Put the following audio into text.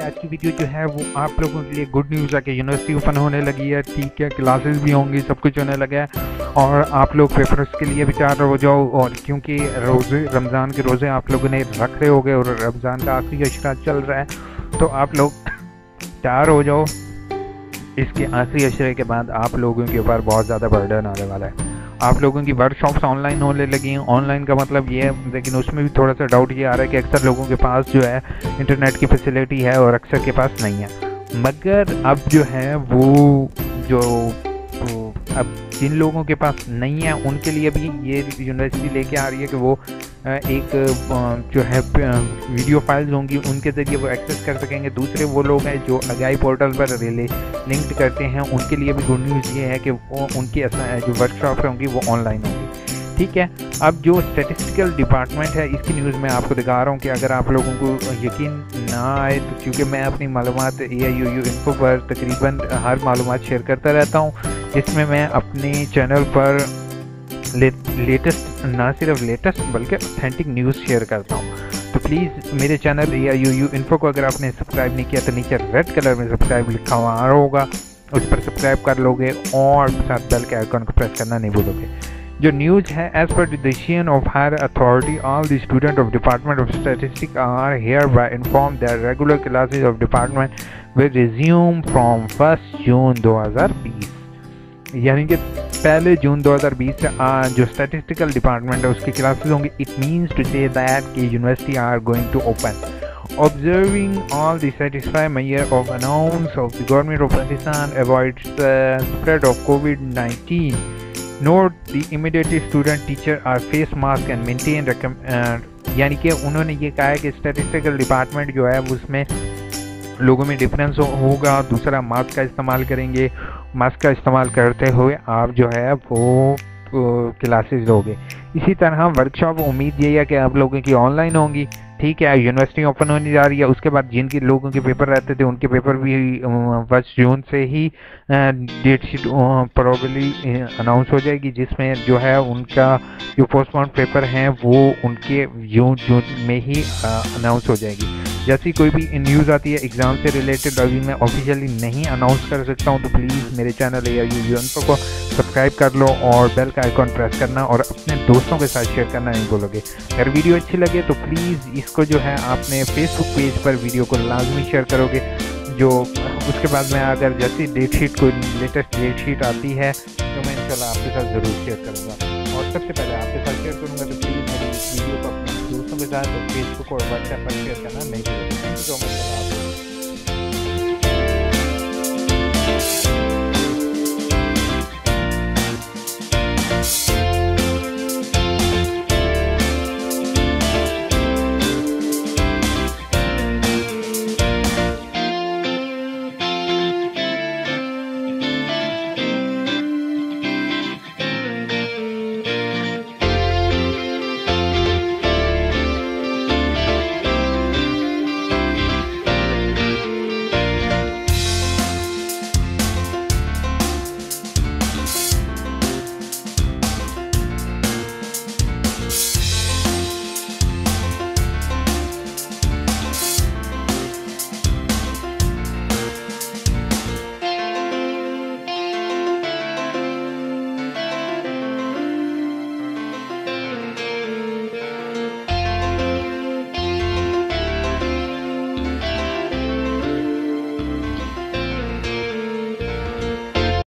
आज की वीडियो जो है वो आप लोगों के लिए गुड न्यूज़ है कि यूनिवर्सिटी ओपन होने लगी है। ठीक है, क्लासेस भी होंगी, सब कुछ होने लगा है और आप लोग पेपर्स के लिए भी तैयार हो जाओ। और क्योंकि रोज़े रमज़ान के रोज़े आप लोगों ने रख रहे होगे और रमज़ान का आखिरी अशरा चल रहा है, तो आप लोग तैयार हो जाओ। इसके आखिरी अशरे के बाद आप लोगों के ऊपर बहुत ज़्यादा बर्डन आने वाला है। आप लोगों की वर्कशॉप्स ऑनलाइन होने लगी हैं। ऑनलाइन का मतलब ये है, लेकिन उसमें भी थोड़ा सा डाउट ये आ रहा है कि अक्सर लोगों के पास जो है इंटरनेट की फैसिलिटी है और अक्सर के पास नहीं है। मगर अब जो है वो अब जिन लोगों के पास नहीं है उनके लिए भी ये यूनिवर्सिटी लेके आ रही है कि वो एक जो है वीडियो फाइल्स होंगी, उनके ज़रिए वो एक्सेस कर सकेंगे। दूसरे वो लोग हैं जो अगाई पोर्टल पर लिंक्ड करते हैं, उनके लिए भी गुड न्यूज़ ये है कि वो उनकी जो वर्कशॉप होंगी वो ऑनलाइन होंगी। ठीक है, अब जो स्टैटिस्टिकल डिपार्टमेंट है इसकी न्यूज़ मैं आपको दिखा रहा हूँ कि अगर आप लोगों को यकीन ना आए तो, क्योंकि मैं अपनी मालूमात AIUU इन्फो पर तकरीबन हर मालूमात शेयर करता रहता हूँ, जिसमें मैं अपने चैनल पर लेटेस्ट, ना सिर्फ लेटेस्ट बल्कि ऑथेंटिक न्यूज़ शेयर करता हूँ। तो प्लीज़ मेरे चैनल AIUU इन्फो को अगर आपने सब्सक्राइब नहीं किया तो नीचे रेड कलर में सब्सक्राइब लिखा हुआ आ रहा होगा, उस पर सब्सक्राइब कर लोगे और साथ बेल के आइकन को प्रेस करना नहीं भूलोगे। जो न्यूज़ है, as per the decision of higher authority all the student of department of statistics are hereby inform that regular classes of department will resume from 1 June 2020। यानी कि पहले जून 2020 से जो स्टैटिस्टिकल डिपार्टमेंट है उसकी क्लासेस होंगी। It means to say that कि university are going to open. Observing all the satisfied measures of announced of the government of Pakistan avoids the spread of COVID-19. Note the immediate student teacher are face mask and maintain यानी कि उन्होंने ये कहा है कि statistical department जो है उसमें लोगों में डिफरेंस होगा। दूसरा, मास्क का इस्तेमाल करेंगे। मास्क का इस्तेमाल करते हुए आप जो है वो क्लासेस लोगे। इसी तरह वर्कशॉप उम्मीद यही है कि आप लोगों की ऑनलाइन होंगी। ठीक है, यूनिवर्सिटी ओपन होने जा रही है। उसके बाद जिनके लोगों के पेपर रहते थे उनके पेपर भी 1 जून से ही डेट शीट प्रोबेबली अनाउंस हो जाएगी, जिसमें जो है उनका जो पोस्टपोन पेपर हैं वो उनके जून में ही अनाउंस हो जाएगी। जैसी कोई भी न्यूज़ आती है एग्ज़ाम से रिलेटेड, अभी मैं ऑफिशियली नहीं अनाउंस कर सकता हूँ, तो प्लीज़ मेरे चैनल AIUU इन्फो को सब्सक्राइब कर लो और बेल का आइकॉन प्रेस करना और अपने दोस्तों के साथ शेयर करना नहीं भूलोगे। अगर वीडियो अच्छी लगे तो प्लीज़ इसको जो है आपने फेसबुक पेज पर वीडियो को लाजमी शेयर करोगे। जो उसके बाद मैं अगर जैसी डेट शीट, कोई लेटेस्ट डेट शीट आती है तो मैं इंशाल्लाह आपके साथ ज़रूर शेयर करूँगा। और सबसे पहले आपके साथ शेयर करूँगा, तो प्लीज़ मेरी इस वीडियो को अपने दोस्तों के साथ फेसबुक और व्हाट्सएप पर शेयर करना नहीं भूलें।